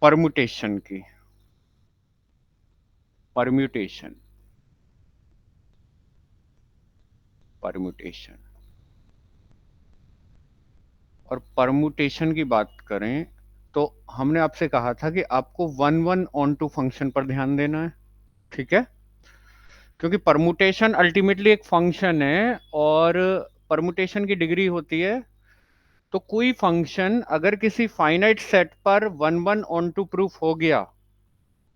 Permutation की, permutation, permutation. और permutation की बात करें तो हमने आपसे कहा था कि आपको one one onto function पर ध्यान देना है, ठीक है? क्योंकि परमुटेशन अल्टीमेटली एक फंक्शन है और परमुटेशन की डिग्री होती है। तो कोई फंक्शन अगर किसी फाइनाइट सेट पर one one onto proof हो गया,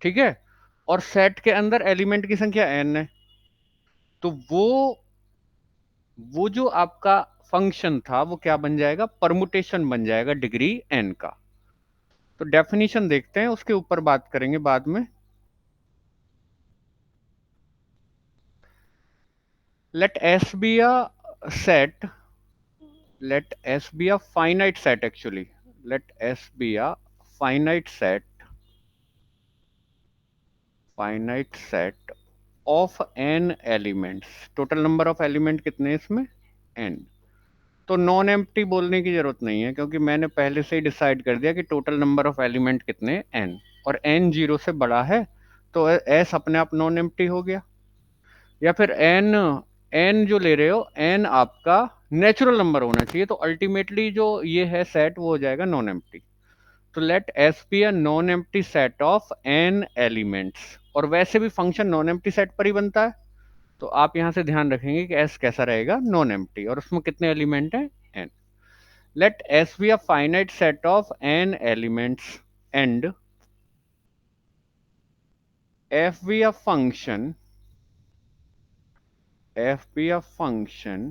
ठीक है, और सेट के अंदर एलिमेंट की संख्या n है, तो वो जो आपका फंक्शन था वो क्या बन जाएगा? परमुटेशन बन जाएगा डिग्री n का। तो डेफिनेशन देखते हैं, उसके ऊपर बात करेंगे बाद में। Let S be a set, let S be a finite set actually. Let S be a finite set, finite set of n elements. Total number of element कितने हैं इसमें? n। तो नॉन एम्प्टी बोलने की जरूरत नहीं है क्योंकि मैंने पहले से ही डिसाइड कर दिया कि टोटल नंबर ऑफ एलिमेंट कितने हैं? n। और n जीरो से बड़ा है तो s अपने आप नॉन एम्प्टी हो गया। या फिर n जो ले रहे हो, n आपका नेचुरल नंबर होना चाहिए, तो अल्टीमेटली जो ये है सेट वो हो जाएगा नॉन एम्प्टी। तो let S be a non empty set of n elements. और वैसे भी फंक्शन नॉन एम्प्टी सेट पर ही बनता है, तो आप यहां से ध्यान रखेंगे कि s कैसा रहेगा? Non empty. और उसमें कितने एलिमेंट हैं? n। Let s be a finite set of n elements and f be a function, f be a function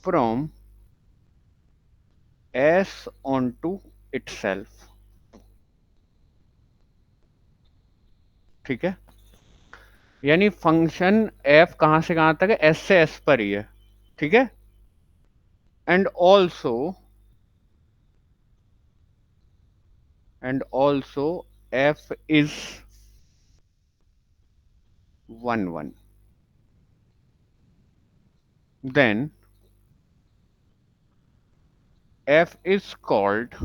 from s onto itself, ठीक है? यानी फंक्शन f कहां से कहां तक है? s से s पर ही है, ठीक है? And also, and also f is 1 1, then f is called,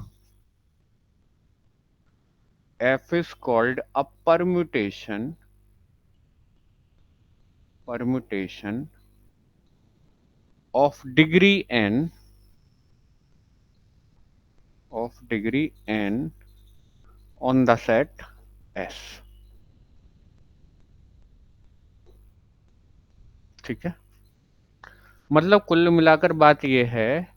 a permutation of degree n, on the set S, ठीक है? मतलब कुल मिलाकर बात यह है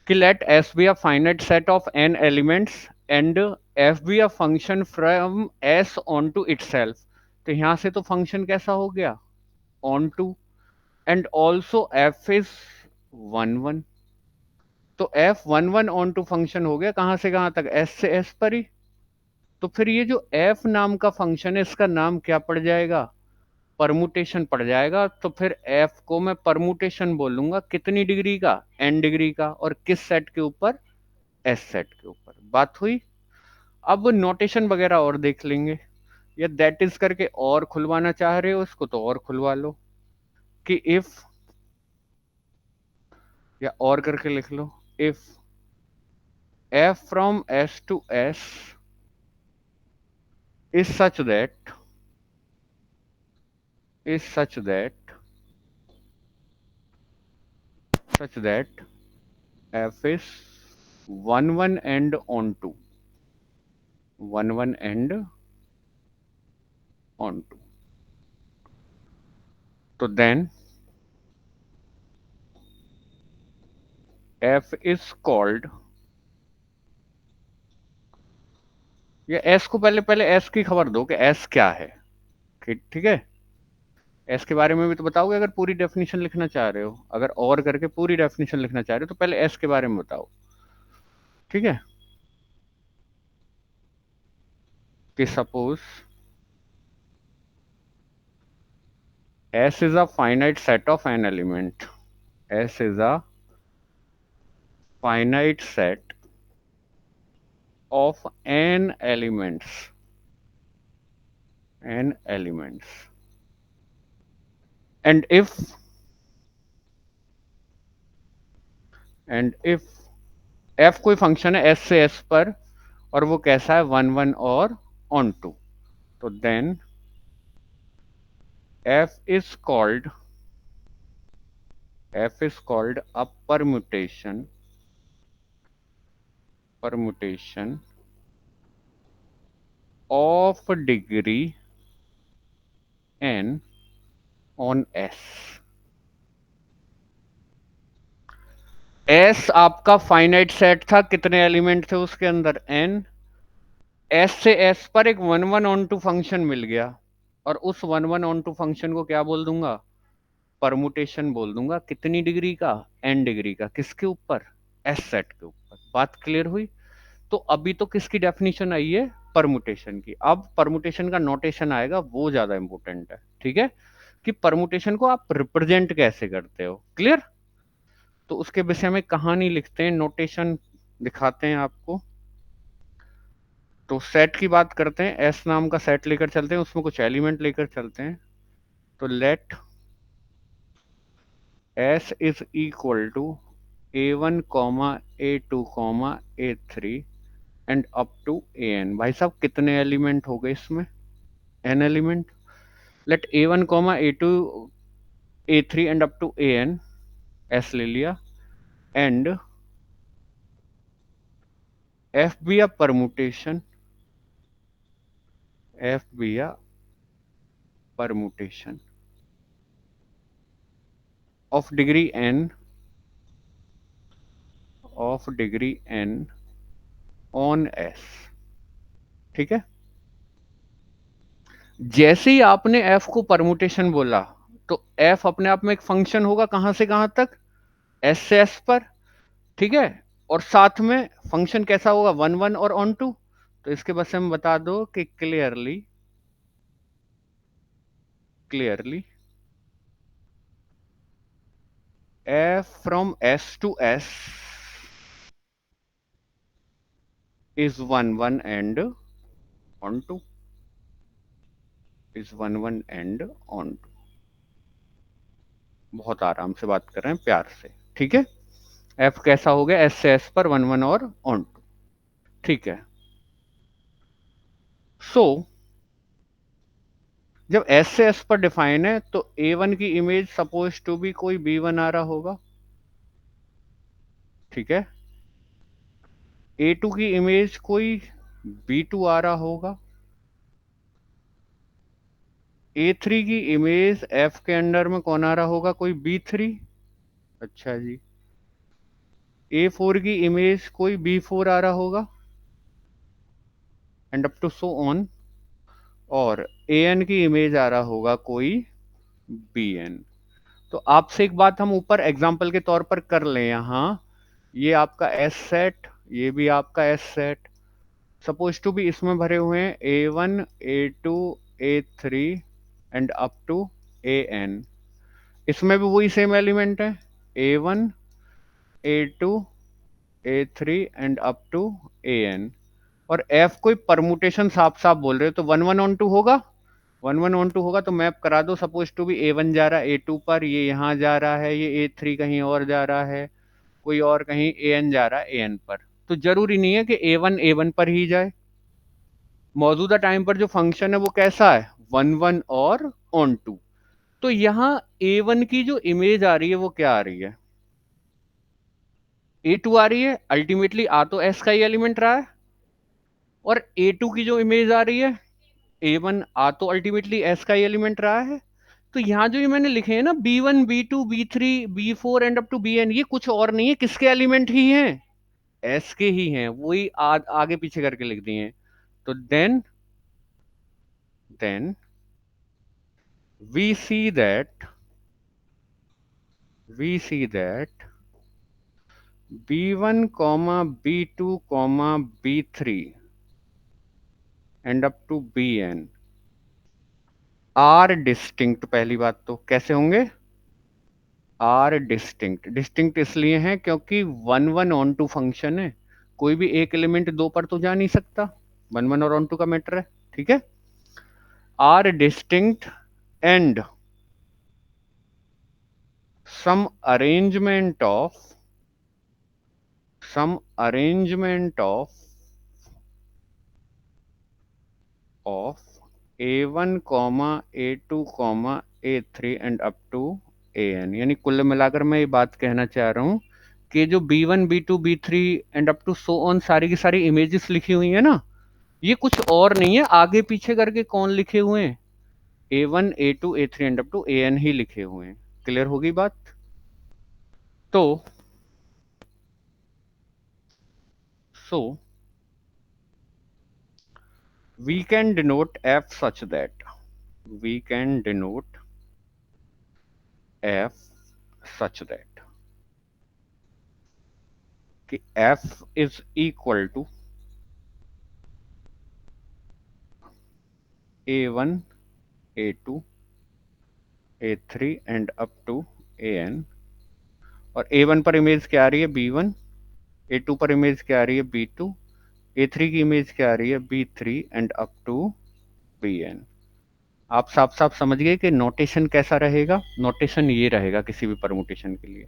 कि let S be a finite set of n elements and f be a function from S onto itself। तो यहां से तो फंक्शन कैसा हो गया? onto। And also f is 1 1। तो f 1 1 ऑन टू फंक्शन हो गया कहां से कहां तक? s से s पर ही। तो फिर ये जो f नाम का फंक्शन है इसका नाम क्या पड़ जाएगा? परमुटेशन पड़ जाएगा। तो फिर f को मैं परमुटेशन बोलूंगा कितनी डिग्री का? n डिग्री का। और किस सेट के ऊपर? s सेट के ऊपर। बात हुई। अब नोटेशन वगैरह और देख लेंगे, या दैट इज करके और खुलवाना चाह रहे हो इसको तो और खुलवा लो, कि इफ, या और करके लिख लो, if f from s to s is such that, is such that such that f is 1 1 and on 2, 1 1 and on 2, तो then f is called, या s को पहले पहले s की खबर दो कि s क्या है, ठीक है? s के बारे में भी तो बताओगे अगर पूरी डेफिनेशन लिखना चाह रहे हो। अगर और करके पूरी डेफिनेशन लिखना चाह रहे हो तो पहले s के बारे में बताओ, ठीक है? कि suppose S is a finite set of n element, S is a finite set of n elements, n elements, and if and if f कोई फंक्शन है एस से एस पर और वो कैसा है 1 1 और ऑन टू, तो then F is called a permutation of degree n on S। S आपका फाइनाइट सेट था, कितने एलिमेंट थे उसके अंदर n। S से S पर एक 1 1 ऑन टू फंक्शन मिल गया और उस 1 1 ऑन टू फंक्शन को क्या बोल दूंगा, परमुटेशन बोल दूंगा। कितनी डिग्री का, n डिग्री का, किसके ऊपर, S सेट के ऊपर। बात क्लियर हुई। तो अभी तो किसकी डेफिनेशन आई है, परमुटेशन की। अब परमुटेशन का नोटेशन आएगा, वो ज्यादा इंपॉर्टेंट है, ठीक है, कि परमुटेशन को आप रिप्रेजेंट कैसे करते हो। क्लियर। तो उसके विषय में कहानी लिखते हैं, नोटेशन दिखाते हैं आपको। तो सेट की बात करते हैं, एस नाम का सेट लेकर चलते हैं, उसमें कुछ एलिमेंट लेकर चलते हैं। तो let S is equal to A1 comma A2 comma A3 and up to AN। भाई साहब कितने एलिमेंट हो गए इसमें, n element. Let A1 comma A2 A3 and up to AN, S ले लिया, and F be a permutation, F be a permutation of degree n, of degree n on s। ठीक है। जैसे ही आपने f को परमुटेशन बोला, तो f अपने आप में एक फंक्शन होगा, कहां से कहां तक, s से s पर। ठीक है। और साथ में फंक्शन कैसा होगा, 1 1 और ऑन टू। तो इसके बस हम बता दो कि clearly, clearly f from s to s is 1 1 and on 2, is 1 1 and on 2। बहुत आराम से बात कर रहे हैं, प्यार से। ठीक है। f कैसा हो गया, s से s पर 1 1 और on 2। ठीक है। सो जब s से s पर डिफाइन है, तो a1 की इमेज सपोज टू बी कोई b1 आ रहा होगा। ठीक है। a2 की इमेज कोई b2 आ रहा होगा। a3 की इमेज f के अंडर में कौन आ रहा होगा, कोई b3। अच्छा जी। a4 की इमेज कोई b4 आ रहा होगा, and up to so on. और an की इमेज आ रहा होगा कोई bn। तो आपसे एक बात हम ऊपर एग्जाम्पल के तौर पर कर लें यहां, ये आपका एस सेट, ये भी आपका एस सेट। सपोज टू भी इसमें भरे हुए हैं A1 A2 A3 and up to AN। इसमें भी वही सेम एलिमेंट है, A1 A2 A3 and up to AN। और F कोई परमुटेशन साफ साफ बोल रहे हो, तो 1 1 ऑन 2 होगा, 1 1 ऑन 2 होगा। तो मैप करा दो, सपोज टू भी A1 जा रहा है A2 पर, ये यहाँ जा रहा है, ये A3 कहीं और जा रहा है, कोई और कहीं AN जा रहा है AN पर। तो जरूरी नहीं है कि A1 A1 पर ही जाए। मौजूदा टाइम पर जो फंक्शन है वो कैसा है, 1 1 और ऑन टू। तो यहाँ A1 की जो इमेज आ रही है वो क्या आ रही है, A2 आ रही है। अल्टीमेटली आ तो S का ही एलिमेंट रहा है। और A2 की जो इमेज आ रही है A1, आ तो अल्टीमेटली S का ही एलिमेंट रहा है। तो यहाँ जो ये मैंने लिखे हैं ना B1 B2 B3 B4 and up to BN, ये कुछ और नहीं है, किसके एलिमेंट ही हैं, S के ही हैं। वही आगे पीछे करके लिख दिए हैं। तो then we see that we see that B1 comma B2 comma B3 and up to BN are distinct. पहली बात तो कैसे होंगे, आर डिस्टिंक्ट। डिस्टिंक्ट इसलिए हैं क्योंकि 1 1 ऑन टू फंक्शन है, कोई भी एक एलिमेंट दो पर तो जा नहीं सकता, 1 1 और ऑन टू का मैटर है। ठीक है। Are distinct and some arrangement of some arrangement of a1 comma a2 comma a3 and up to an, यानी कुल मिलाकर मैं ये बात कहना चाह रहा हूं कि जो b1 b2 b3 and up to so on सारी की सारी इमेजेस लिखी हुई है ना, ये कुछ और नहीं है, आगे पीछे करके कौन लिखे हुए हैं, a1 a2 a3 and up to an ही लिखे हुए हैं। क्लियर होगी बात? तो so we can denote f such that we can denote f such that कि f is equal to a1 a2 a3 and up to an, और a1 पर इमेज क्या आ रही है b1, a2 पर इमेज क्या आ रही है b2, a3 की इमेज क्या आ रही है b3 and up to bn। आप साफ साफ समझ गए कि नोटेशन कैसा रहेगा? नोटेशन ये रहेगा किसी भी परमुटेशन के लिए,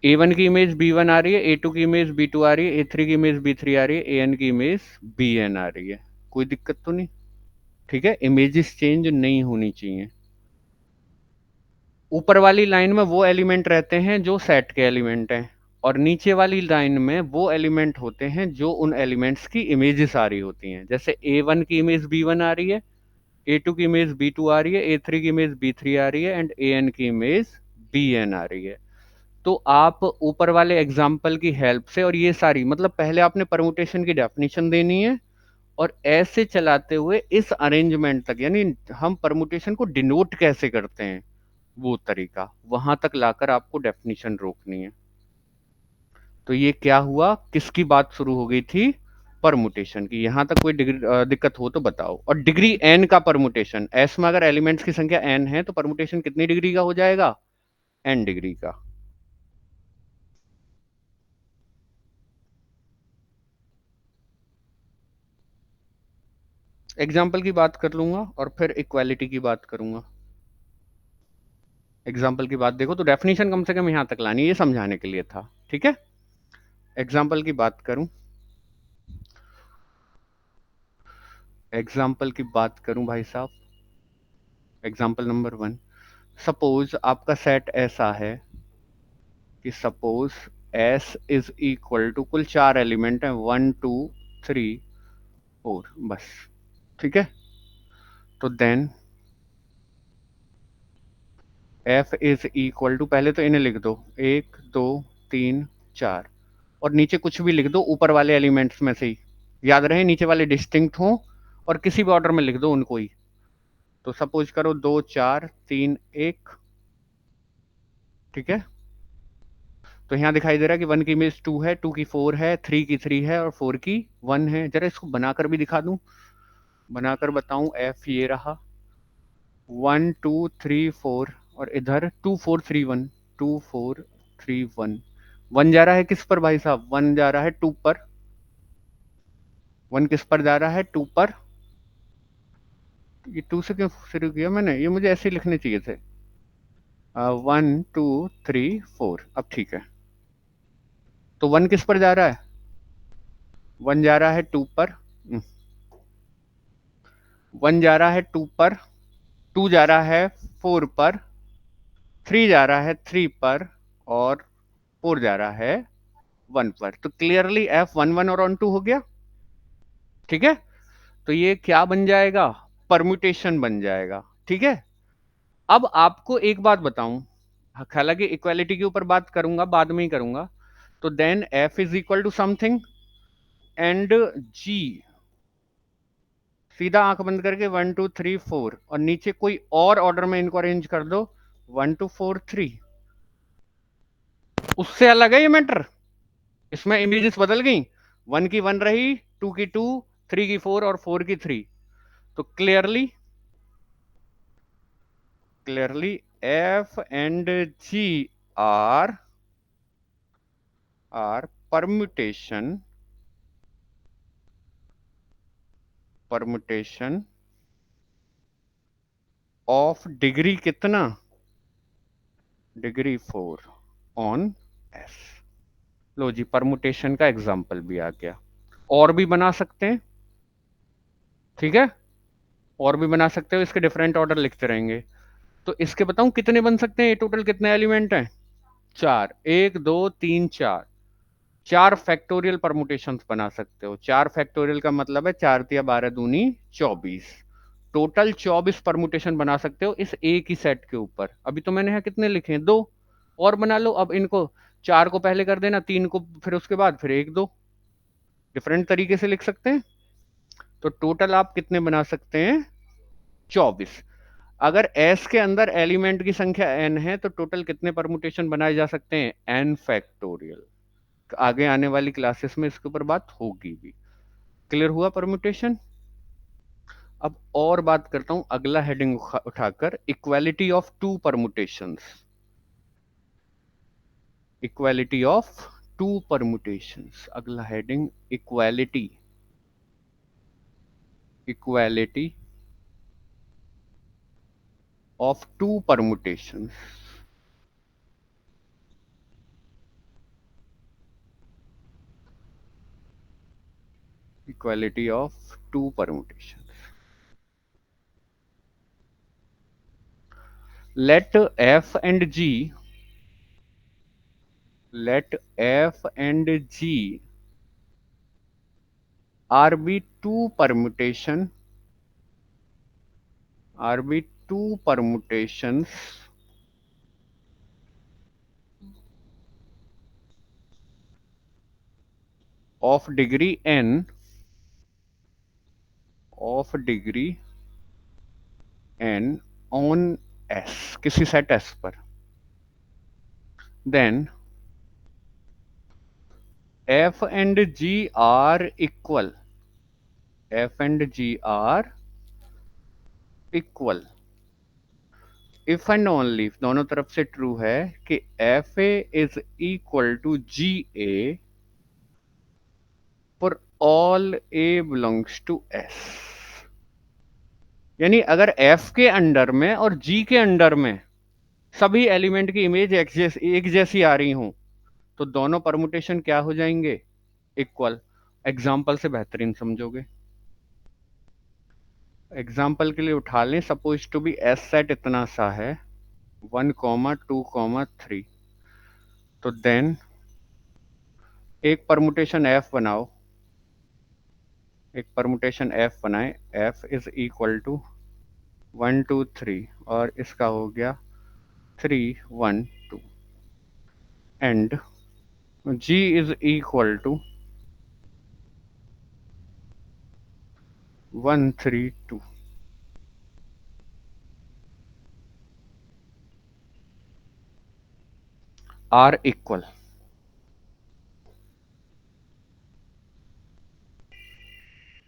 a1 की इमेज b1 आ रही है, a2 की इमेज b2 आ रही है, a3 की इमेज b3 आ रही है, an की इमेज bn आ रही है। कोई दिक्कत तो नहीं? ठीक है, इमेजेस चेंज नहीं होनी चाहिए। ऊपर वाली लाइन में वो एलिमेंट रहते हैं जो सेट के एलिमेंट हैं, और नीचे वाली लाइन में वो एलिमेंट होते हैं जो उन एलिमेंट्स की इमेजेस आ रही होती हैं। जैसे a1 की इमेज b1 आ रही है, a2 की इमेज b2 आ रही है, a3 की इमेज b3 आ रही है एंड an की इमेज bn आ रही है। तो आप ऊपर वाले एग्जाम्पल की हेल्प से, और ये सारी मतलब पहले आपने परमुटेशन की डेफिनेशन देनी है, और ऐसे चलाते हुए इस अरेंजमेंट तक, यानी हम परमुटेशन को डिनोट कैसे करते हैं वो तरीका, वहां तक लाकर आपको डेफिनेशन रोकनी है। तो ये क्या हुआ, किसकी बात शुरू हो गई थी? परमुटेशन की। यहां तक कोई दिक्कत हो तो बताओ। और डिग्री एन का परमुटेशन, एस में अगर एलिमेंट्स की संख्या एन है तो परमुटेशन कितनी डिग्री का हो जाएगा? एन डिग्री का। एग्जाम्पल की बात कर लूंगा और फिर इक्वालिटी की बात करूंगा। एग्जाम्पल की बात देखो तो डेफिनेशन कम से कम यहां तक लानी, ये समझाने के लिए था। ठीक है, एग्जाम्पल की बात करूं, एग्जाम्पल की बात करूं भाई साहब। एग्जाम्पल नंबर 1, सपोज आपका सेट ऐसा है कि suppose S is equal to, कुल 4 एलिमेंट हैं, 1 2 3 4 बस। ठीक है, तो then F is equal to, पहले तो इन्हें लिख दो, 1 2 3 4, और नीचे कुछ भी लिख दो ऊपर वाले एलिमेंट्स में से ही, याद रहे नीचे वाले डिस्टिंक्ट हों, और किसी भी ऑर्डर में लिख दो उनको ही। तो सपोज करो 2 4 3 1। ठीक है, तो यहाँ दिखाई दे रहा है कि 1 की इमेज 2 है, 2 की 4 है, 3 की 3 है और 4 की 1 है। जरा इसको बनाकर भी दिखा दूं, बनाकर बताऊं, एफ ये रहा 1 2 3 4, और इधर 2 4 3 1, 2 4 3 1। 1 जा रहा है किस पर भाई साहब? 1 जा रहा है 2 पर। 1 किस पर जा रहा है? 2 पर। ये 2 से क्यों शुरू किया मैंने? ये मुझे ऐसे ही लिखने चाहिए थे। 1 2 3 4। अब ठीक है, तो 1 किस पर जा रहा है? 1 जा रहा है 2 पर। 1 जा रहा है 2 पर, 2 जा रहा है 4 पर, 3 जा रहा है 3 पर, और 4 जा रहा है 1 पर। तो क्लियरली एफ 1 1 और ऑन 2 हो गया। ठीक है, तो ये क्या बन जाएगा? परम्यूटेशन बन जाएगा। ठीक है, अब आपको एक बात बताऊं, हालांकि इक्वालिटी के ऊपर बात करूंगा, बाद में ही करूंगा। तो then F is equal to something and g, सीधा आंख बंद करके 1 2 3 4, और नीचे कोई और ऑर्डर में इनको अरेंज कर दो, 1 2 4 3। उससे अलग है ये मैटर, इसमें इमेजेस बदल गई, 1 की 1 रही, 2 की 2, 3 की 4 और 4 की 3। तो clearly clearly f and g are are permutation of degree कितना? Degree 4 on S. लो जी, परमुटेशन का एग्जाम्पल भी आ गया। और भी बना सकते हैं, ठीक है, और भी बना सकते हो, इसके डिफरेंट ऑर्डर लिखते रहेंगे। तो इसके बताऊं कितने बन सकते हैं, ये टोटल कितने एलिमेंट हैं? चार, एक दो तीन चार, चार फैक्टोरियल परमुटेशंस बना सकते हो। चार फैक्टोरियल का मतलब है चार तिया 12 दूनी 24। टोटल 24 परमुटेशन बना सकते हो इस एक ही सेट के ऊपर। अभी तो मैंने यहाँ कितने लिखे हैं, दो। और बना लो। अब इनको चार को पहले कर देना, तीन को फिर उसके बाद, फिर एक दो, डिफरेंट तरीके से लिख सकते हैं। तो टोटल आप कितने बना सकते हैं? 24। अगर एस के अंदर एलिमेंट की संख्या एन है तो टोटल कितने परमुटेशन बनाए जा सकते हैं? N factorial. आगे आने वाली क्लासेस में इसके ऊपर बात होगी भी। क्लियर हुआ परम्यूटेशन? अब और बात करता हूं अगला हेडिंग उठाकर, equality of two permutations. Equality of two permutations, अगला heading equality. Equality of two permutations. Equality of two permutations. let f and g let f and g are be two permutation, are be two permutations of degree n, of degree n on S, किसी set S पर, then f and g are equal, f and g are equal if and only if दोनों तरफ से true है कि F A is equal to G A for all A belongs to S. यानी अगर F के under में और जी के अंडर में सभी एलिमेंट की इमेज एक जैसी आ रही हूं तो दोनों परमुटेशन क्या हो जाएंगे? इक्वल। एग्जाम्पल से बेहतरीन समझोगे। एग्जाम्पल के लिए उठा लें, suppose to be S set इतना सा है 1,2,3। तो देन एक परमुटेशन एफ बनाओ, एक परमुटेशन एफ बनाए, एफ इज इक्वल टू 1 2 3 और इसका हो गया 3 1 2 and g is equal to 1 3 2। Are equal.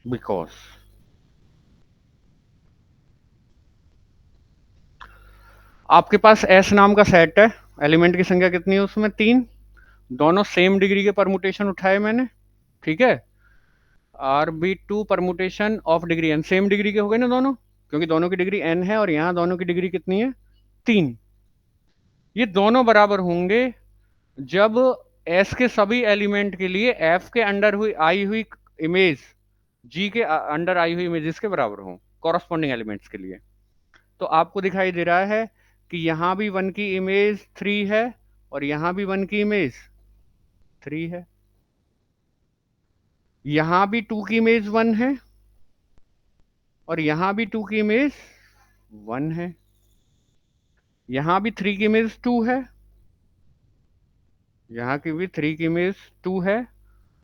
Because आपके पास एस नाम का सेट है, एलिमेंट की संख्या कितनी है उसमें? 3। दोनों सेम डिग्री के परमुटेशन उठाए मैंने, ठीक है। Are be two permutation of degree N, same degree के हो गए ना दोनों, क्योंकि दोनों की डिग्री एन है और यहां दोनों की डिग्री कितनी है? 3। ये दोनों बराबर होंगे जब एस के सभी एलिमेंट के लिए एफ के अंडर हुई आई हुई इमेज जी के अंडर आई हुई इमेजेस के बराबर हो, कॉरस्पॉन्डिंग एलिमेंट्स के लिए। तो आपको दिखाई दे रहा है कि यहां भी 1 की इमेज 3 है और यहां भी 1 की इमेज 3 है, यहां भी 2 की इमेज 1 है और यहां भी 2 की इमेज 1 है, यहां भी 3 की इमेज 2 है, यहां की भी 3 की इमेज 2 है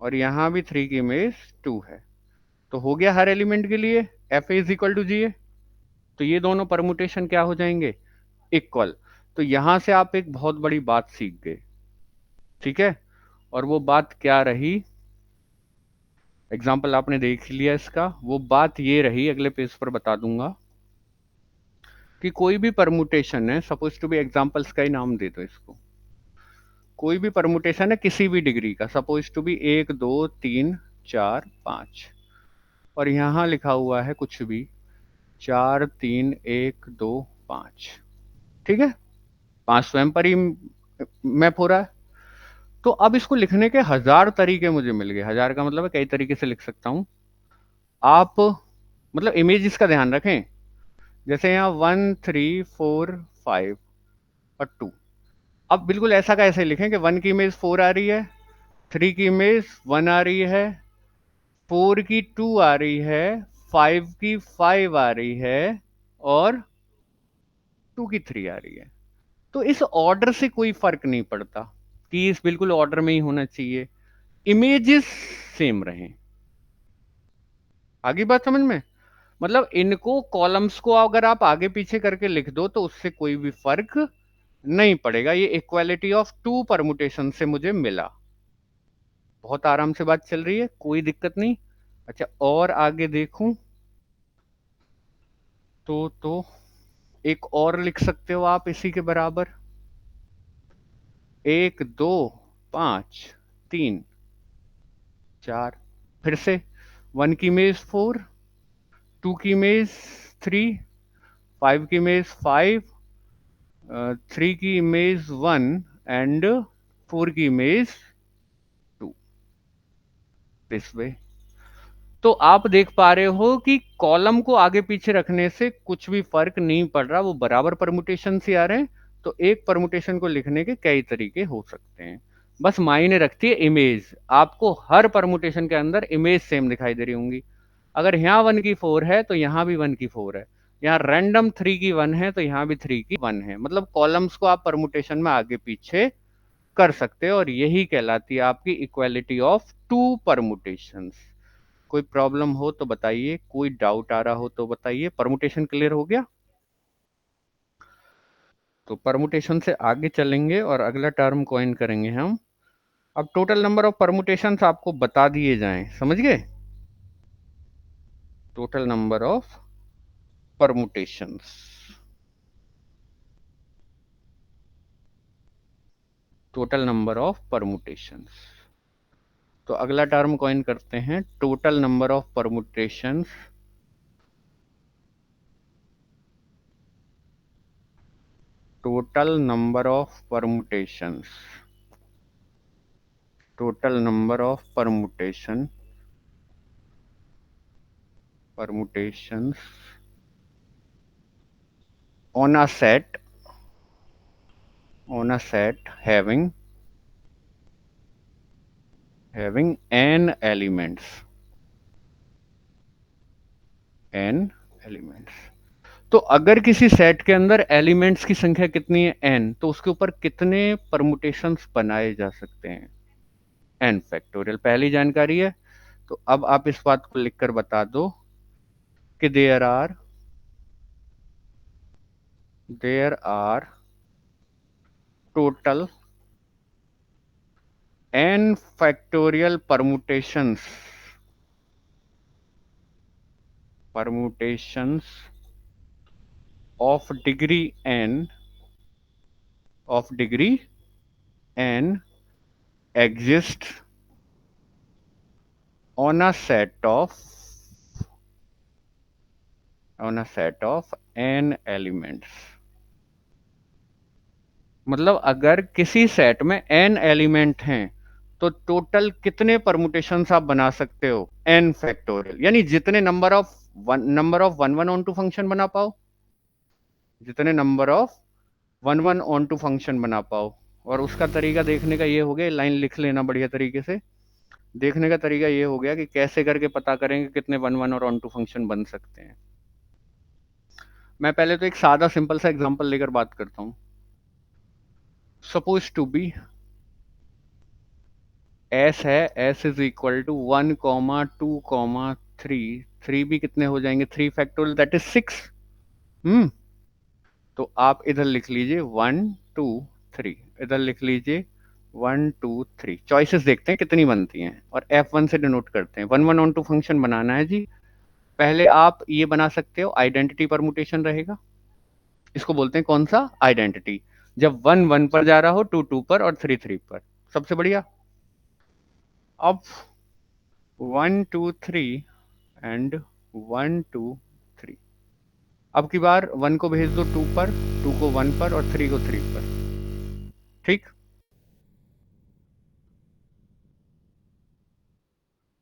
और यहां भी 3 की इमेज 2 है। तो हो गया हर एलिमेंट के लिए F is equal to G ए। तो ये दोनों परमुटेशन क्या हो जाएंगे? इक्वल। तो यहां से आप एक बहुत बड़ी बात सीख गए, ठीक है। और वो बात क्या रही? एग्जाम्पल आपने देख लिया इसका। वो बात ये रही, अगले पेज पर बता दूंगा, कि कोई भी परमुटेशन है, सपोज टू बी, एग्जाम्पल्स का ही नाम दे दो इसको, कोई भी परमुटेशन है किसी भी डिग्री का, सपोज टू बी 1 2 3 4 5 और यहां लिखा हुआ है कुछ भी 4 3 1 2 5, ठीक है। 5 स्वयं पर ही मैप हो रहा है। तो अब इसको लिखने के 1000 तरीके मुझे मिल गए। 1000 का मतलब है कई तरीके से लिख सकता हूं। आप मतलब इमेजेस का ध्यान रखें। जैसे यहाँ 1 3 4 5 और 2। अब बिल्कुल ऐसा का ऐसे लिखें कि 1 की इमेज 4 आ रही है, 3 की इमेज 1 आ रही है, 4 की 2 आ रही है, 5 की 5 आ रही है और 2 की 3 आ रही है। तो इस ऑर्डर से कोई फर्क नहीं पड़ता कि इस बिल्कुल ऑर्डर में ही होना चाहिए, इमेजेस सेम रहें। आगे बात समझ में? मतलब इनको कॉलम्स को अगर आप आगे पीछे करके लिख दो तो उससे कोई भी फर्क नहीं पड़ेगा। ये इक्वालिटी ऑफ टू परमुटेशन से मुझे मिला। बहुत आराम से बात चल रही है, कोई दिक्कत नहीं। अच्छा, और आगे देखूं तो एक और लिख सकते हो आप इसी के बराबर। 1 2 5 3 4। फिर से 1 की इमेज 4, 2 की इमेज 3, 5 की इमेज 5, 3 की इमेज 1 एंड 4 की इमेज 2। This way. तो आप देख पा रहे हो कि कॉलम को आगे पीछे रखने से कुछ भी फर्क नहीं पड़ रहा, वो बराबर परमुटेशन से आ रहे हैं। तो एक परमुटेशन को लिखने के कई तरीके हो सकते हैं, बस मायने रखती है इमेज। आपको हर परमुटेशन के अंदर इमेज सेम दिखाई दे रही होंगी। अगर यहाँ 1 की 4 है तो यहाँ भी 1 की 4 है, यहाँ रैंडम 3 की 1 है तो यहाँ भी 3 की 1 है। मतलब कॉलम्स को आप परमुटेशन में आगे पीछे कर सकते हो और यही कहलाती है आपकी इक्वालिटी ऑफ टू परमुटेशंस। कोई प्रॉब्लम हो तो बताइए, कोई डाउट आ रहा हो तो बताइए। परमुटेशन क्लियर हो गया? तो परमुटेशन से आगे चलेंगे और अगला टर्म कॉइन करेंगे हम। अब टोटल नंबर ऑफ परमुटेशंस आपको बता दिए जाएं, समझ गए? Total number of permutations, total number of permutations. तो अगला टर्म कॉइन करते हैं, total number of permutations, total number of permutations, total number of permutation, permutations on a set, on a set having n elements, n elements। तो अगर किसी set के अंदर elements की संख्या कितनी है n, तो उसके ऊपर कितने परमुटेशंस बनाए जा सकते हैं? n फैक्टोरियल पहली जानकारी है। तो अब आप इस बात को लिखकर बता दो कि there are total n factorial permutations of degree n exists on a set of n elements। मतलब अगर किसी सेट में n एलिमेंट हैं तो टोटल कितने परमुटेशंस आप बना सकते हो? n फैक्टोरियल, यानी जितने number of one one onto function बना पाओ, जितने number of one one onto function बना पाओ। और उसका तरीका देखने का ये हो गया, लाइन लिख लेना बढ़िया तरीके से। देखने का तरीका ये हो गया कि कैसे करके पता करेंगे कितने वन वन और ऑन टू फंक्शन बन सकते हैं। मैं पहले तो एक सादा सिंपल सा एग्जांपल लेकर बात करता हूं। सपोज टू बी एस है, एस इज इक्वल टू 1, 2, 3। 3 भी कितने हो जाएंगे? 3 फैक्टोरियल दैट इज 6। तो आप इधर लिख लीजिए 1, 2, 3, इधर लिख लीजिए 1, 2, 3। चॉइसेस देखते हैं कितनी बनती हैं और F1 से डिनोट करते हैं। One one onto function बनाना है जी। पहले आप ये बना सकते हो, आइडेंटिटी परमुटेशन रहेगा। इसको बोलते हैं कौन सा? आइडेंटिटी। जब 1 1 पर जा रहा हो, 2 2 पर और 3 3 पर, सबसे बढ़िया। अब 1, 2, 3 एंड 1, 2, 3। अब की बार 1 को भेज दो 2 पर, 2 को 1 पर और 3 को 3 पर। ठीक।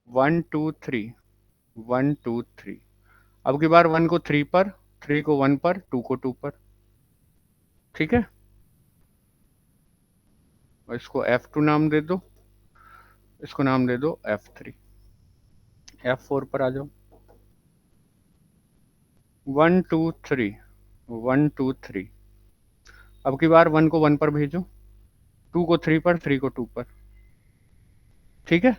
1 2 3, 1 2 3। अब की बार 1 को 3 पर, 3 को 1 पर, 2 को 2 पर। ठीक है, और इसको F2 नाम दे दो, इसको नाम दे दो F3। F4 पर आ जाओ। 1 2 3, 1 2 3। अब की बार 1 को 1 पर भेजो, 2 को 3 पर, 3 को 2 पर। ठीक है,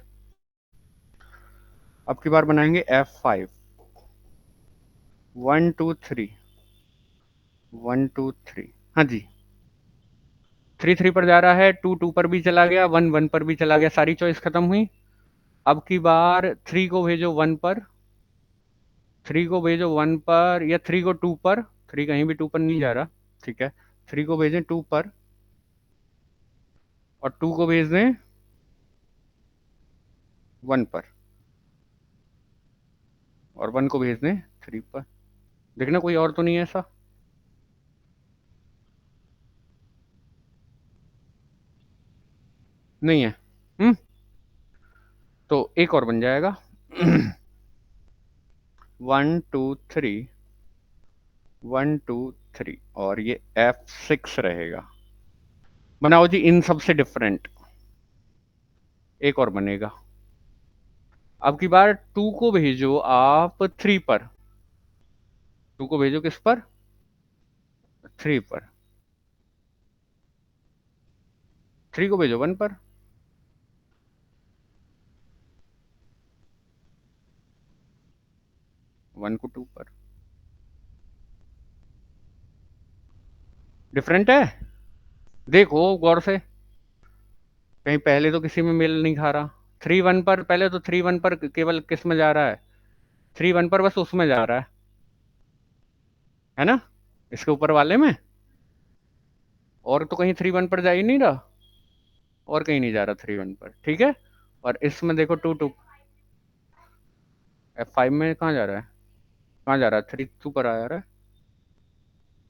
अब की बार बनाएंगे F5। 1 2 3, 1 2 3। हाँ जी, 3 3 पर जा रहा है, 2 2 पर भी चला गया, 1 1 पर भी चला गया, सारी चॉइस खत्म हुई। अब की बार 3 को भेजो 1 पर, 3 को भेजो 1 पर, या 3 को 2 पर। 3 कहीं भी 2 पर नहीं जा रहा। ठीक है, 3 को भेजें 2 पर, और 2 को भेज दें 1 पर, और 1 को भेज दें 3 पर। देखना कोई और तो नहीं है ऐसा। नहीं है। हम्म, तो एक और बन जाएगा। 1 2 3, 1 2 3, और ये F6 रहेगा। बनाओ जी इन सबसे डिफरेंट, एक और बनेगा। अब की बार 2 को भेजो आप 3 पर, 2 को भेजो किस पर, 3 पर। 3 को भेजो 1 पर, 1 को 2 पर। डिफरेंट है, देखो गौर से, कहीं पहले तो किसी में मेल नहीं खा रहा। 3 1 पर, पहले तो 3 1 पर केवल किस में जा रहा है, 3 1 पर बस उसमें जा रहा है ना, इसके ऊपर वाले में। और तो कहीं 3 1 पर जा ही नहीं रहा, और कहीं नहीं जा रहा 3 1 पर। ठीक है, और इसमें देखो 2 2, F5 में कहाँ जा रहा है, कहाँ जा रहा है, 3 2 पर आ जा रहा है।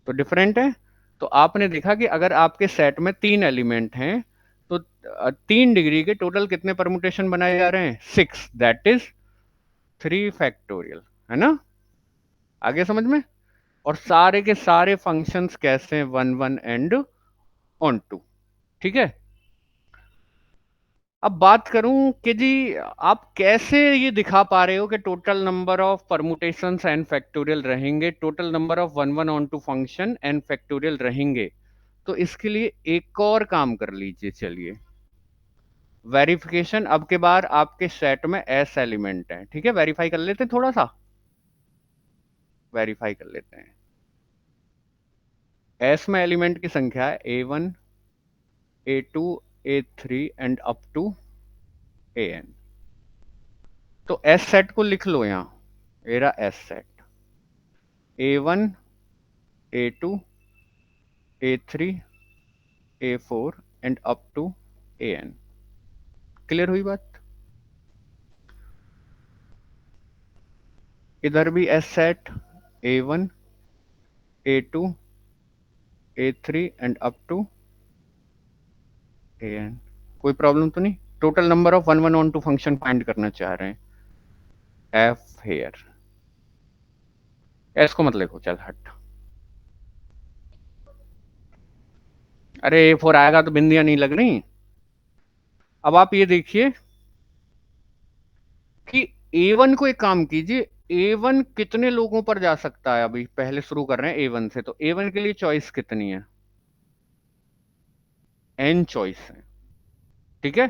तो डिफरेंट है। तो आपने देखा कि अगर आपके सेट में 3 एलिमेंट हैं, तो 3 डिग्री के टोटल कितने परमुटेशन बनाए जा रहे हैं, 6, दैट इज 3 फैक्टोरियल। है ना, आगे समझ में। और सारे के सारे फंक्शंस कैसे हैं, 1 1 एंड ऑन टू। ठीक है, अब बात करूं कि जी आप कैसे ये दिखा पा रहे हो कि total number of permutations and factorial रहेंगे, total number of 1 1 onto function and factorial रहेंगे। तो इसके लिए एक और काम कर लीजिए, चलिए, वेरिफिकेशन। अब के बार आपके सेट में एस एलिमेंट है, ठीक है, वेरीफाई कर लेते हैं, थोड़ा सा वेरीफाई कर लेते हैं। एस में एलिमेंट की संख्या है A1 A2 A3 and up to AN। तो एस सेट को लिख लो यहां, मेरा S set A1 A2 A3 A4 and up to AN। Clear हुई बात। इधर भी S set A1 A2 A3 and up to AN। कोई प्रॉब्लम तो नहीं, total number of 1 1 onto function find करना चाह रहे हैं। एफ हेयर, एस को मत लिखो, चल हट। अरे A4 आएगा तो बिंदियां नहीं लग रही। अब आप ये देखिए कि A1 को एक काम कीजिए, A1 कितने लोगों पर जा सकता है, अभी पहले शुरू कर रहे हैं A1 से, तो A1 के लिए चॉइस कितनी है, N चॉइस है। ठीक है,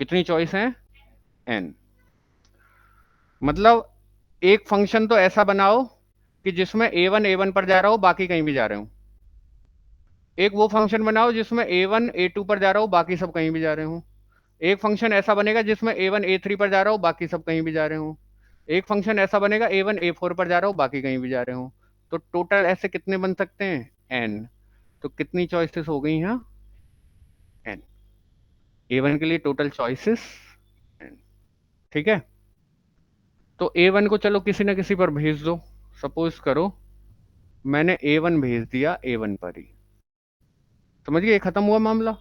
कितनी चॉइस है, N। मतलब एक फंक्शन तो ऐसा बनाओ कि जिसमें A1 पर जा रहा हो, बाकी कहीं भी जा रहे हो। एक वो फंक्शन बनाओ जिसमें A1 A2 पर जा रहा हो, बाकी सब कहीं भी जा रहे हो। एक फंक्शन ऐसा बनेगा जिसमें A1 A3 पर जा रहा हो, बाकी सब कहीं भी जा रहे हो। एक फंक्शन ऐसा बनेगा A1 A4 पर जा रहा हो, बाकी कहीं भी जा रहे हो। तो टोटल ऐसे कितने बन सकते हैं, N। तो कितनी चॉइसेस हो गई यहाँ, N। A1 के लिए टोटल चॉइसेस N। ठीक है, तो A1 को चलो किसी ना किसी पर भेज दो। सपोज करो मैंने A1 भेज दिया A1 पर ही, समझ गए, खत्म हुआ मामला।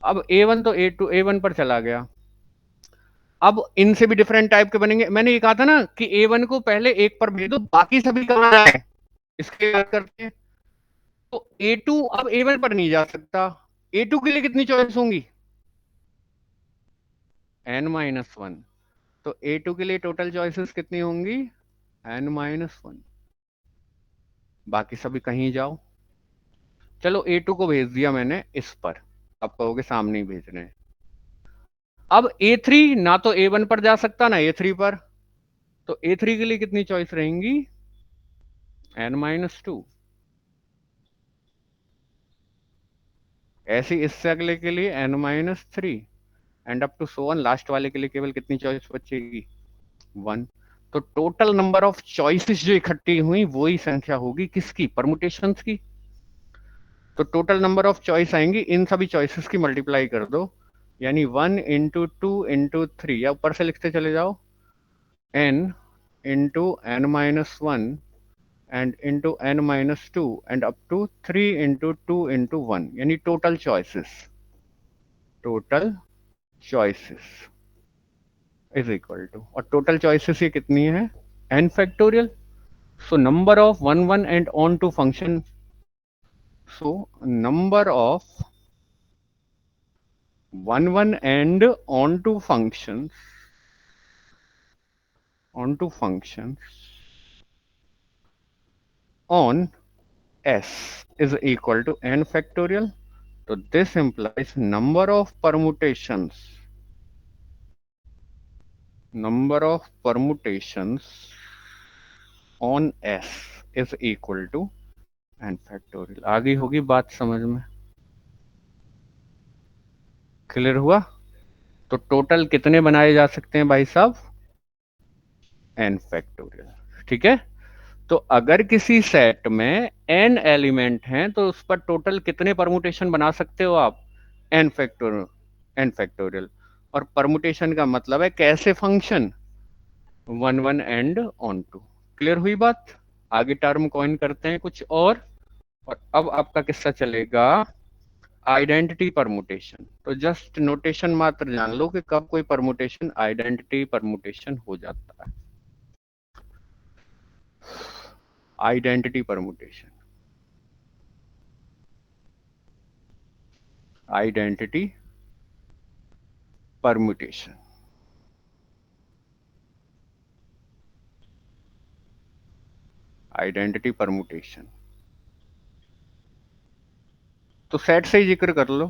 अब A1 तो A2 A1 पर चला गया। अब इनसे भी डिफरेंट टाइप के बनेंगे। मैंने ये कहा था ना कि A1 को पहले 1 पर भेज दो, बाकी सभी कहाँ है, इसके बात करते हैं। तो A2 अब A1 पर नहीं जा सकता। A2 के लिए कितनी चॉइस होंगी? n-1। तो A2 के लिए टोटल चॉइसेस कितनी होंगी? n-1। बाकी सभी कहीं जाओ। चलो A2 को भेज दिया मैंने इस पर, आप कहोगे सामने ही भेज रहे हैं। अब A3 ना तो A1 पर जा सकता ना A3 पर, तो A3 के लिए कितनी चॉइस रहेंगी? n-2। ऐसे इससे अगले के लिए n-3 and up to so one, last वाले के लिए केवल कितनी चॉइस बचेगी? 1। तो टोटल नंबर ऑफ चॉइसेस जो इकट्ठी हुई वही संख्या होगी किसकी? परमुटेशंस की। तो टोटल नंबर ऑफ चॉइस आएंगी, इन सभी चॉइसेस की मल्टीप्लाई कर दो, यानी 1 × 2 × 3, या ऊपर से लिखते चले जाओ n × n-1 and into n-2 and up to 3 × 2 × 1, यानी total choices is equal to, और टोटल चॉइसेस ये कितनी है? n factorial. So number of 1 1 and onto function, so number of 1 1 and on to functions on S is equal to n factorial. So this implies number of permutations on S is equal to n factorial। आगे होगी बात समझ में? Clear हुआ? तो total कितने बनाए जा सकते हैं भाई साहब? n factorial. ठीक है। तो अगर किसी सेट में n एलिमेंट हैं तो उस पर टोटल कितने परमुटेशन बना सकते हो आप? n factorial. और परमुटेशन का मतलब है कैसे function? 1 1 and onto. Clear हुई बात? आगे टर्म कॉइन करते हैं कुछ और अब आपका किस्सा चलेगा आइडेंटिटी परमुटेशन। तो जस्ट नोटेशन मात्र जान लो कि कब कोई परमुटेशन आइडेंटिटी परमुटेशन हो जाता है। Identity permutation, identity permutation, identity permutation. तो सेट से ही जिक्र कर लो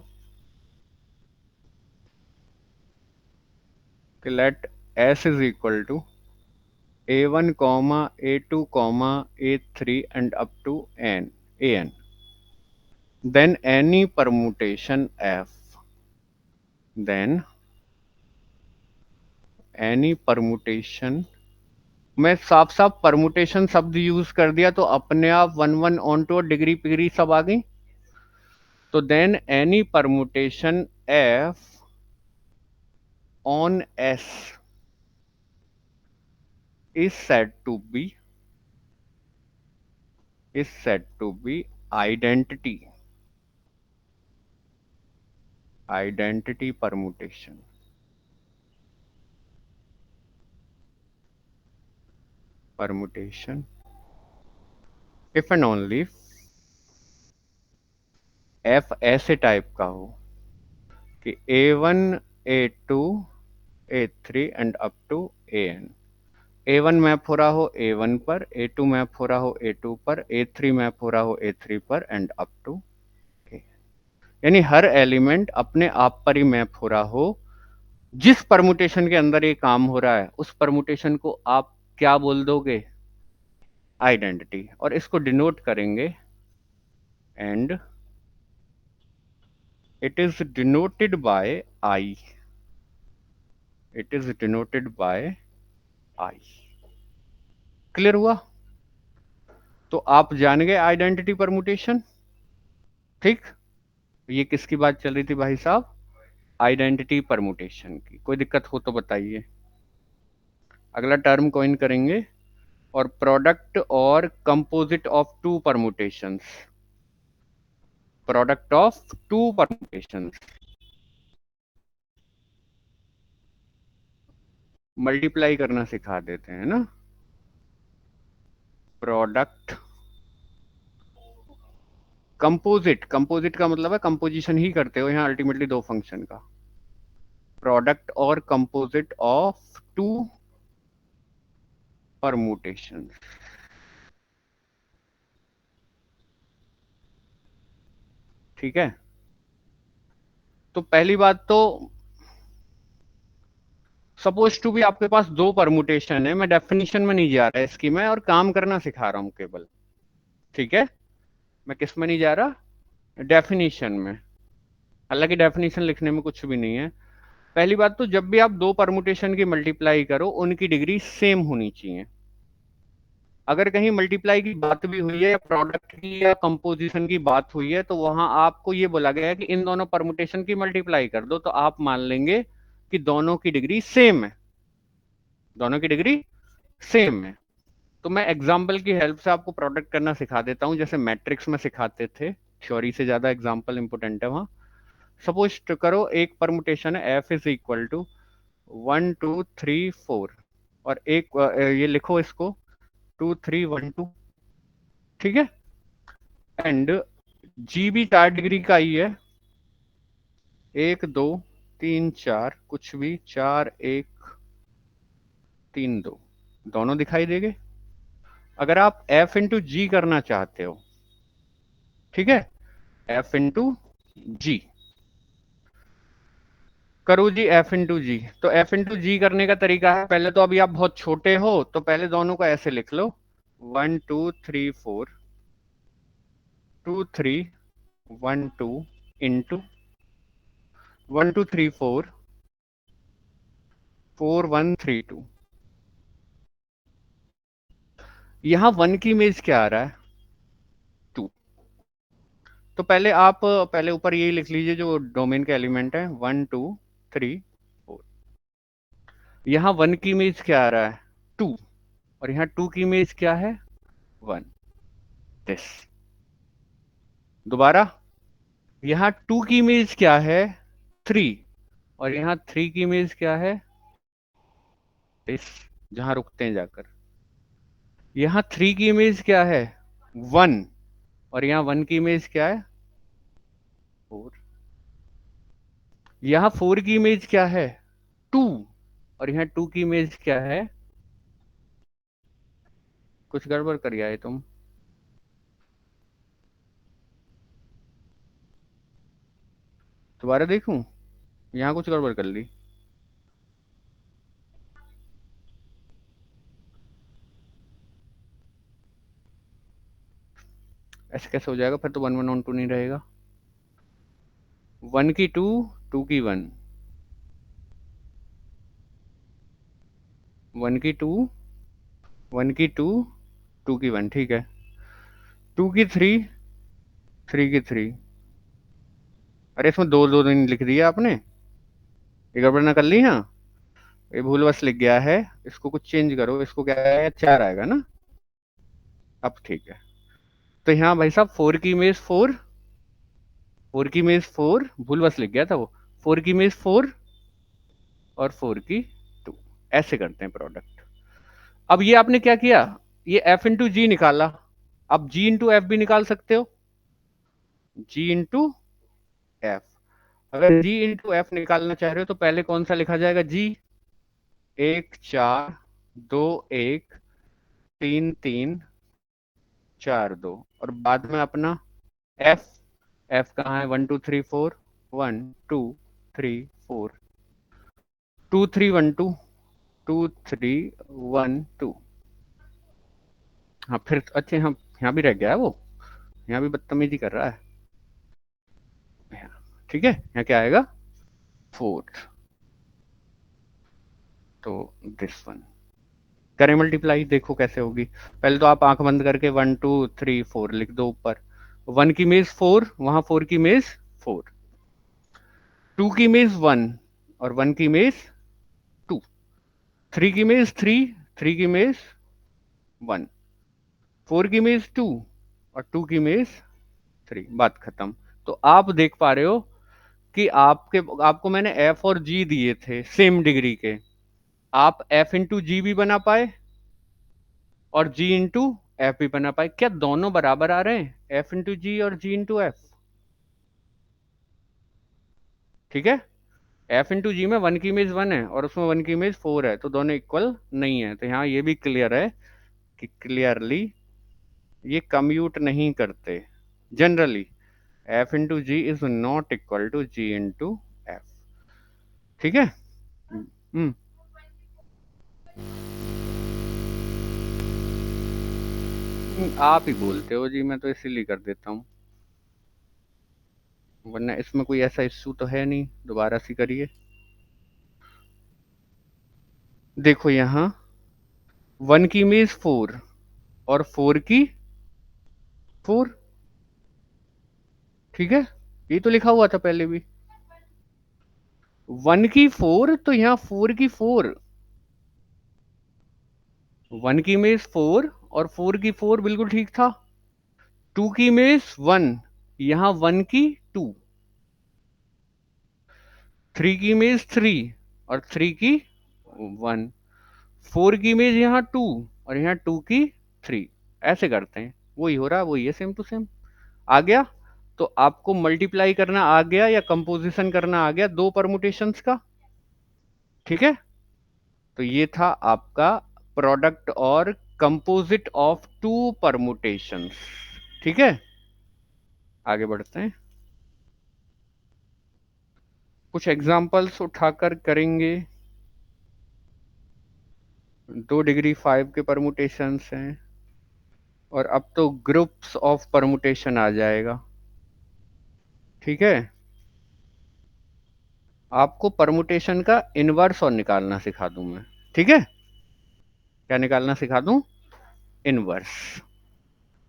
कि let S is equal to A1 A2 A3 and up to an, then any permutation F, then any permutation, मैं साफ साफ परमुटेशन शब्द यूज कर दिया तो अपने आप 1 1 ऑन टू डिग्री पिग्री सब आ गई। तो then any permutation F on S is said to be identity permutation, if and only if F ऐसे टाइप का हो कि A1 A2 A3 and up to AN। A1 map हो रहा हो A1 पर, A2 मैप हो रहा हो A2 पर, A3 मैप हो रहा हो A3 पर एंड अप टू A, यानी हर एलिमेंट अपने आप पर ही मैप हो रहा हो। जिस परमुटेशन के अंदर ये काम हो रहा है उस परमुटेशन को आप क्या बोल दोगे? आइडेंटिटी। और इसको डिनोट करेंगे and it is denoted by I, it is denoted by I। Clear हुआ? तो आप जान गए आइडेंटिटी परमुटेशन। ठीक, ये किसकी बात चल रही थी भाई साहब? आइडेंटिटी परमुटेशन की। कोई दिक्कत हो तो बताइए। अगला टर्म कॉइन करेंगे और प्रोडक्ट और composite of two permutations, product of two permutations. Multiply करना सिखा देते हैं ना। प्रोडक्ट कंपोजिट, कंपोजिट का मतलब है कंपोजिशन ही करते हो यहाँ अल्टीमेटली दो फंक्शन का। प्रोडक्ट और कंपोजिट ऑफ टू परमुटेशन। ठीक है, तो पहली बात तो सपोज टू भी आपके पास दो परमुटेशन है, मैं डेफिनेशन में नहीं जा रहा इसकी, मैं और काम करना सिखा रहा हूं केवल। ठीक है, मैं किस में नहीं जा रहा, डेफिनेशन में। हालांकि डेफिनेशन लिखने में कुछ भी नहीं है। पहली बात तो जब भी आप दो परमुटेशन की मल्टीप्लाई करो उनकी डिग्री सेम होनी चाहिए। अगर कहीं मल्टीप्लाई की बात भी हुई है या प्रोडक्ट की या कंपोजिशन की बात हुई है तो वहां आपको ये बोला गया है कि इन दोनों परमुटेशन की मल्टीप्लाई कर दो, तो आप मान लेंगे कि दोनों की डिग्री सेम है, दोनों की डिग्री सेम है। तो मैं एग्जाम्पल की हेल्प से आपको प्रोडक्ट करना सिखा देता हूं, जैसे मैट्रिक्स में सिखाते थे। थ्योरी से ज्यादा एग्जाम्पल इंपोर्टेंट है वहां। सपोज करो एक परमुटेशन है एफ इज इक्वल टू 1 2 3 4, और एक ये लिखो इसको 2 3 1 2। ठीक है, एंड जी भी 4 डिग्री का ही है, 1 2 3 4 कुछ भी, 4 1 3 2 दोनों दिखाई देंगे। अगर आप एफ इंटू जी करना चाहते हो, ठीक है, एफ इंटू जी करो जी, एफ इंटू जी। तो एफ इंटू जी करने का तरीका है, पहले तो अभी आप बहुत छोटे हो तो पहले दोनों को ऐसे लिख लो, 1 2 3 4 2 3 1 2 इंटू 1 2 3 4 4 1 3 2। यहां वन की इमेज क्या आ रहा है, 2। तो पहले आप पहले ऊपर यही लिख लीजिए जो डोमेन के एलिमेंट है, 1 2 3 4। यहाँ वन की इमेज क्या आ रहा है, 2, और यहाँ 2 की इमेज क्या है, 1। दिस दोबारा, यहाँ 2 की इमेज क्या है, 3, और यहाँ 3 की इमेज क्या है, दिस, जहां रुकते हैं जाकर। यहाँ 3 की इमेज क्या है, 1, और यहाँ 1 की इमेज क्या है, 4। यहाँ 4 की इमेज क्या है, 2, और यहाँ 2 की इमेज क्या है, कुछ गड़बड़ कर आए तुम। दोबारा देखूं, यहाँ कुछ गड़बड़ कर ली। ऐसे कैसे हो जाएगा, फिर तो 1 1 1 2 नहीं रहेगा। 1 की 2, 2 की 1, 1 की 2, 1 की 2, 2 की 1, ठीक है। 2 की 3, 3 की 3। अरे इसमें दो दो दिन लिख दिया आपने, ये गड़बड़ ना कर ली। हाँ, ये भूल बस लिख गया है, इसको कुछ चेंज करो, इसको क्या है, 4 आएगा ना। अब ठीक है, तो यहाँ भाई साहब 4 की इमेज 4, 4 की इमेज 4, भूल बस लिख गया था वो, 4 की इमेज 4 और 4 की 2। ऐसे करते हैं प्रोडक्ट। अब ये आपने क्या किया, ये एफ इंटू जी निकाला, अब जी इंटू एफ भी निकाल सकते हो, जी इंटू एफ। अगर जी इंटू एफ निकालना चाह रहे हो तो पहले कौन सा लिखा जाएगा, जी 1 4 2 1 3 3 4 2, और बाद में अपना एफ, एफ कहाँ है, 1 2 3 4, 1 2 3 4, 2 3 1 2, 2 3 1 2। हाँ फिर अच्छे, हाँ यहाँ भी रह गया है वो, यहाँ भी बदतमीजी कर रहा है। ठीक है, यहाँ क्या आएगा, 4। तो दिस वन करें मल्टीप्लाई, देखो कैसे होगी। पहले तो आप आंख बंद करके 1 2 3 4 लिख दो ऊपर, 1 की इमेज 4, वहां 4 की इमेज 4, 2 की इमेज 1, और 1 की इमेज 2, 3 की इमेज 3, 3 की इमेज 1, 4 की इमेज 2, और 2 की इमेज 3। बात खत्म। तो आप देख पा रहे हो कि आपको मैंने एफ और जी दिए थे सेम डिग्री के, आप एफ इंटू जी भी बना पाए और जी इंटू एफ भी बना पाए। क्या दोनों बराबर आ रहे हैं, एफ इंटू जी और जी इंटू एफ? ठीक है, एफ इंटू जी में वन की इमेज वन है और उसमें वन की इमेज फोर है, तो दोनों इक्वल नहीं है। तो यहाँ ये भी क्लियर है कि क्लियरली ये कम्यूट नहीं करते generally. F into G is not equal to G into F. ठीक है। हम्म। आप ही बोलते हो जी, मैं तो इसीलिए कर देता हूँ, वरना इसमें कोई ऐसा इश्यू तो है नहीं। दोबारा से करिए। देखो यहाँ वन की इमेज फोर और फोर की फोर। ठीक है, ये तो लिखा हुआ था पहले भी, वन की फोर तो यहाँ फोर की फोर। वन की इमेज फोर और फोर की फोर बिल्कुल ठीक था। टू की इमेज वन, यहाँ वन की टू। थ्री की इमेज थ्री और थ्री की वन। फोर की इमेज यहाँ टू और यहाँ टू की थ्री। ऐसे करते हैं, वही हो रहा, वही है, सेम टू सेम। आ गया? तो आपको मल्टीप्लाई करना आ गया या कंपोजिशन करना आ गया दो परमुटेशंस का। ठीक है, तो ये था आपका प्रोडक्ट और कंपोजिट ऑफ टू परमुटेशंस। ठीक है, आगे बढ़ते हैं, कुछ एग्जांपल्स उठाकर करेंगे। दो डिग्री फाइव के परमुटेशंस हैं और अब तो ग्रुप्स ऑफ परमुटेशन आ जाएगा। ठीक है, आपको परमुटेशन का इनवर्स और निकालना सिखा दूं मैं। ठीक है, क्या निकालना सिखा दूं? इनवर्स।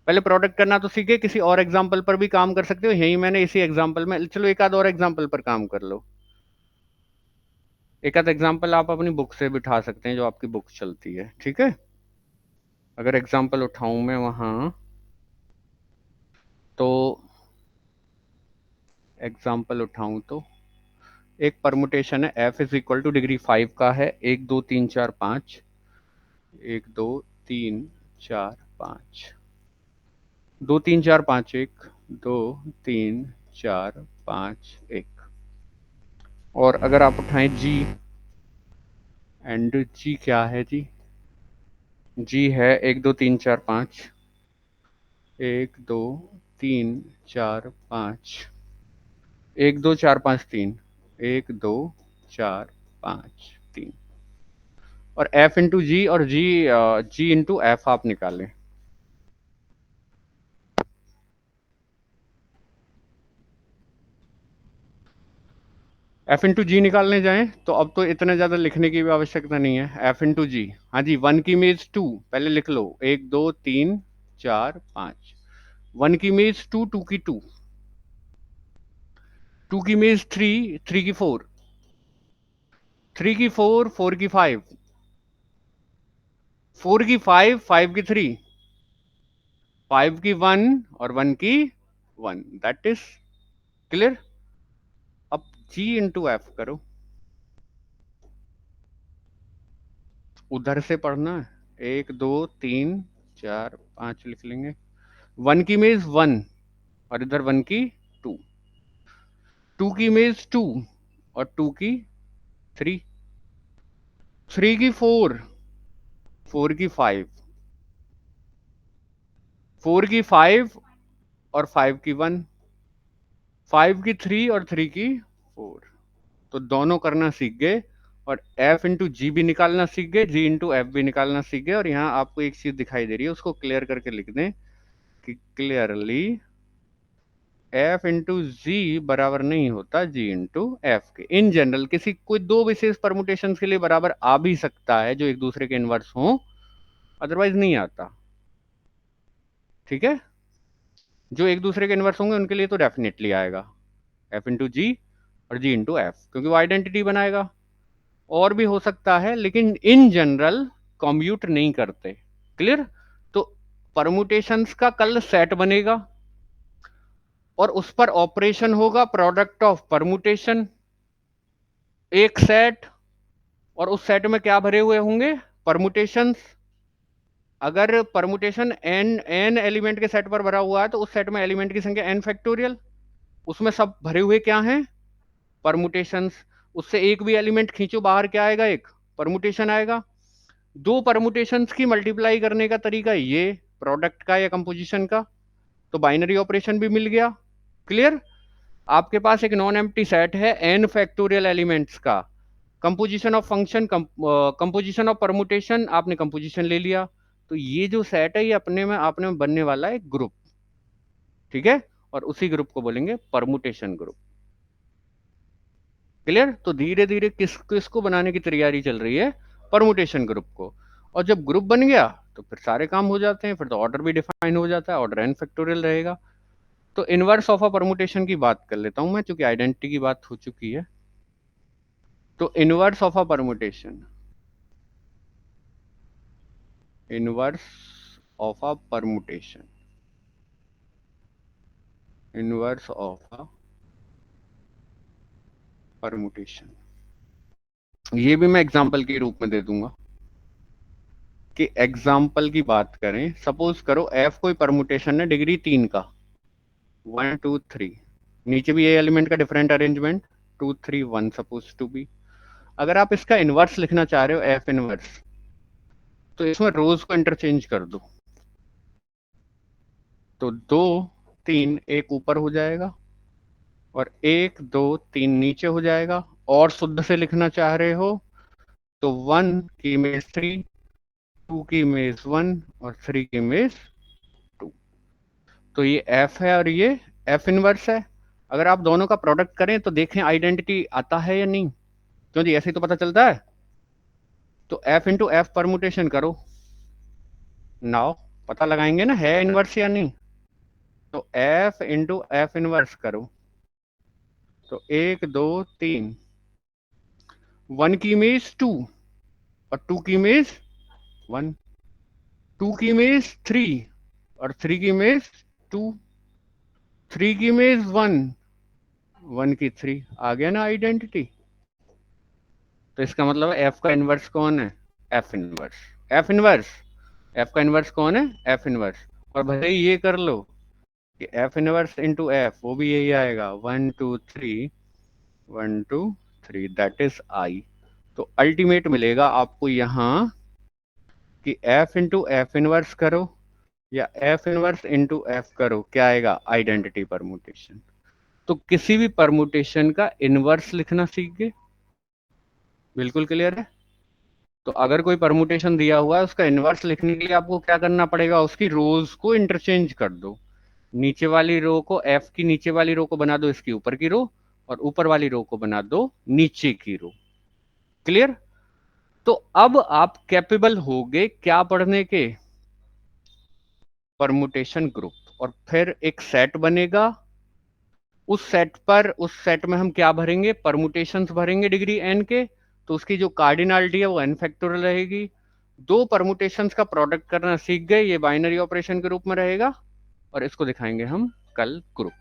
पहले प्रोडक्ट करना तो सीखे, किसी और एग्जाम्पल पर भी काम कर सकते हो, यही मैंने इसी एग्जाम्पल में, चलो एक आध और एग्जाम्पल पर काम कर लो। एक आध एग्जाम्पल आप अपनी बुक से बिठा सकते हैं, जो आपकी बुक चलती है। ठीक है, अगर एग्जाम्पल उठाऊं मैं वहां, तो एग्जाम्पल उठाऊं तो एक परमुटेशन है, F is equal two degree five का है, एक दो तीन चार पाँच, एक दो तीन चार पाँच, दो तीन चार पाँच एक, दो तीन चार पाँच एक। और अगर आप उठाएं जी, एंड जी क्या है जी? जी है एक दो तीन चार पाँच, एक दो तीन चार पाँच, एक दो चार पाँच तीन, एक दो चार पाँच तीन। और एफ इंटू जी और जी, जी इंटू एफ आप निकालें। एफ इंटू जी निकालने जाएं तो अब तो इतना ज्यादा लिखने की भी आवश्यकता नहीं है। एफ इंटू जी, हाँ जी, वन की इमेज टू, पहले लिख लो, एक दो तीन चार पाँच। वन की इमेज टू, टू की टू, टू की इमेज थ्री, थ्री की फोर, थ्री की फोर, फोर की फाइव, फोर की फाइव, फाइव की थ्री, फाइव की वन और वन की वन। That is clear. अब जी इंटू एफ करो, उधर से पढ़ना है, एक दो तीन चार पाँच लिख लेंगे। वन की इमेज वन और इधर वन की टू, टू की इमेज टू और टू की थ्री, थ्री की फोर, फोर की फाइव, फोर की फाइव और फाइव की वन, फाइव की थ्री और थ्री की फोर। तो दोनों करना सीख गए और एफ इंटू जी भी निकालना सीख गए, जी इंटू एफ भी निकालना सीख गए। और यहाँ आपको एक चीज दिखाई दे रही है, उसको क्लियर करके लिख दें कि क्लियरली एफ इंटू जी बराबर नहीं होता जी इंटू एफ के। इन जनरल किसी कोई दो विशेष परमुटेशन के लिए बराबर आ भी सकता है जो एक दूसरे के इनवर्स हो, अदरवाइज नहीं आता। ठीक है, जो एक दूसरे के इनवर्स होंगे उनके लिए तो डेफिनेटली आएगा एफ इंटू जी और जी इंटू एफ, क्योंकि वो आइडेंटिटी बनाएगा। और भी हो सकता है लेकिन इन जनरल कॉम्प्यूट नहीं करते। क्लियर? तो परमुटेशंस का कल सेट बनेगा और उस पर ऑपरेशन होगा प्रोडक्ट ऑफ परमुटेशन, एक सेट और उस सेट में क्या भरे हुए होंगे? परमुटेशंस। अगर परमुटेशन एन एन एलिमेंट के सेट पर भरा हुआ है तो उस सेट में एलिमेंट की संख्या एन फैक्टोरियल, उसमें सब भरे हुए क्या हैं? परमुटेशंस। उससे एक भी एलिमेंट खींचो बाहर, क्या आएगा? एक परमुटेशन आएगा। दो परमुटेशंस की मल्टीप्लाई करने का तरीका ये, प्रोडक्ट का या कंपोजिशन का, तो बाइनरी ऑपरेशन भी मिल गया। क्लियर? आपके पास एक नॉन एम्प्टी सेट है एन फैक्टोरियल एलिमेंट्स का, composition of function, composition of permutation, आपने कंपोजिशन ले लिया, तो ये जो सेट है ये अपने में आपने में बनने वाला है एक ग्रुप। ठीक है? और उसी ग्रुप को बोलेंगे परमुटेशन ग्रुप। क्लियर? तो धीरे धीरे किस किसको बनाने की तैयारी चल रही है? परमुटेशन ग्रुप को। और जब ग्रुप बन गया तो फिर सारे काम हो जाते हैं, फिर तो ऑर्डर भी डिफाइन हो जाता है, ऑर्डर एन फैक्टोरियल रहेगा। तो इनवर्स ऑफ अ परमुटेशन की बात कर लेता हूं मैं, क्योंकि आइडेंटिटी की बात हो चुकी है। तो inverse of a permutation, inverse of a permutation, inverse of a permutation, ये भी मैं एग्जांपल के रूप में दे दूंगा कि एग्जाम्पल की बात करें, सपोज करो एफ कोई परमुटेशन है डिग्री 3 का, 1 2 3, नीचे भी ये एलिमेंट का different arrangement, 2 3 1 suppose to be. अगर आप इसका इनवर्स लिखना चाह रहे हो, एफ इनवर्स, तो इसमें रोज को इंटरचेंज कर दो, तो 2 3 एक ऊपर हो जाएगा और 1 2 3 नीचे हो जाएगा। और शुद्ध से लिखना चाह रहे हो तो 1 की इमेज 3, 2 की इमेज 1 और 3 की इमेज 2। तो ये एफ है और ये एफ इनवर्स है। अगर आप दोनों का प्रोडक्ट करें तो देखें आइडेंटिटी आता है या नहीं, क्यों जी? ऐसे ही तो पता चलता है। तो एफ इंटू एफ परमुटेशन करो, नाउ पता लगाएंगे ना है इनवर्स या नहीं। तो एफ इंटू एफ इनवर्स करो, तो 1 2 3, 1 की इमेज 2 और 2 की इमेज 1, 2 की इमेज 3 और 3 की इमेज 2, 3 की इमेज 1, 1 की 3। आ गया ना आइडेंटिटी? तो इसका मतलब एफ का इनवर्स कौन है? F inverse. F inverse, F का इनवर्स कौन है? F inverse. और भले ही ये कर लो कि एफ इनवर्स इंटू एफ, वो भी यही आएगा, 1 2 3, 1 2 3, दैट इज आई। तो अल्टीमेट मिलेगा आपको यहां कि एफ इंटू एफ इनवर्स करो या एफ इनवर्स इंटू एफ करो, क्या आएगा? Identity permutation. तो किसी भी परमुटेशन का इनवर्स लिखना सीख गए। बिल्कुल क्लियर है? तो अगर कोई परमुटेशन दिया हुआ है उसका इनवर्स लिखने के लिए आपको क्या करना पड़ेगा? उसकी रोज को इंटरचेंज कर दो। नीचे वाली रो को, एफ की नीचे वाली रो को बना दो इसकी ऊपर की रो, और ऊपर वाली रो को बना दो नीचे की रो। क्लियर? तो अब आप कैपेबल हो गए क्या पढ़ने के? Permutation group. और फिर एक सेट बनेगा, उस सेट में हम क्या भरेंगे? परमुटेशंस भरेंगे डिग्री एन के, तो उसकी जो कार्डिनलिटी है वो एन फैक्टोरियल रहेगी। दो परमुटेशंस का प्रोडक्ट करना सीख गए, ये बाइनरी ऑपरेशन के रूप में रहेगा, और इसको दिखाएंगे हम कल ग्रुप।